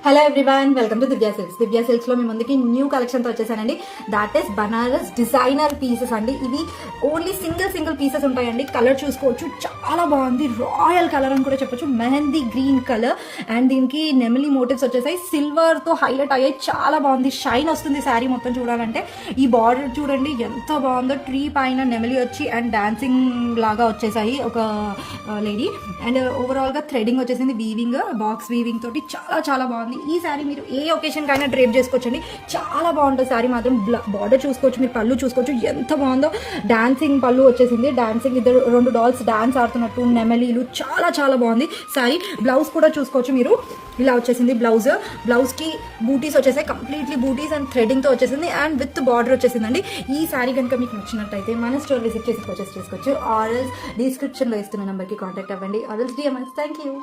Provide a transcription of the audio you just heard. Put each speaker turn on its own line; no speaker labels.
Hello everyone, welcome to Divya silks. Divya silks లో మీ ముందుకి new collection తో వచ్చేసానండి. That is Banaras designer pieces అండి. ఇవి ఓన్లీ సింగిల్ పీసెస్ ఉంటాయండి. కలర్ చూసుకోవచ్చు, చాలా బాగుంది. రాయల్ కలర్ అని కూడా చెప్పొచ్చు. మెహందీ గ్రీన్ కలర్ అండ్ దీనికి నెమలి మోటివ్స్ వచ్చేసాయి. సిల్వర్ తో హైలైట్ అయ్యాయి. చాలా బాగుంది. షైన్ వస్తుంది శారీ మొత్తం చూడాలంటే. ఈ బార్డర్ చూడండి ఎంత బాగుందో. ట్రీ పైన నెమలి వచ్చి అండ్ డాన్సింగ్ లాగా వచ్చేసాయి ఒక లేడీ. అండ్ ఓవరాల్ గా థ్రెడింగ్ వచ్చేసింది. వీవింగ్, బాక్స్ వీవింగ్ తోటి చాలా చాలా బాగుంది. ఈ శారీ మీరు ఏ ఒకేషన్ కైనా డ్రేప్ చేసుకోవచ్చండి. చాలా బాగుంటుంది శారీ మాత్రం. బార్డర్ చూసుకోవచ్చు, మీరు పళ్ళు చూసుకోవచ్చు ఎంత బాగుందో. డాన్సింగ్ పళ్ళు వచ్చేసింది. డాన్సింగ్ ఇద్దరు 2 డాల్స్ డాన్స్ ఆడుతున్నట్టు, నెమలీలు, చాలా చాలా బాగుంది శారీ. బ్లౌజ్ కూడా చూసుకోవచ్చు మీరు. ఇలా వచ్చేసింది బ్లౌజ్ కి బూటీస్ వచ్చేసాయి. కంప్లీట్లీ బూటీస్ అండ్ థ్రెడింగ్ తో వచ్చేసింది అండ్ విత్ బార్డర్ వచ్చేసిందండి. ఈ శారీ కనుక మీకు నచ్చినట్టయితే మన స్టోర్ విజిట్ చేసి పర్చేస్ చేసుకోవచ్చు. ఆర్ఎల్స్ డిస్క్రిప్షన్ లో ఇస్తున్న నెంబర్ కి కాంటాక్ట్ అవ్వండి. ఆర్ఎల్స్ డిఎంఎస్. Thank you.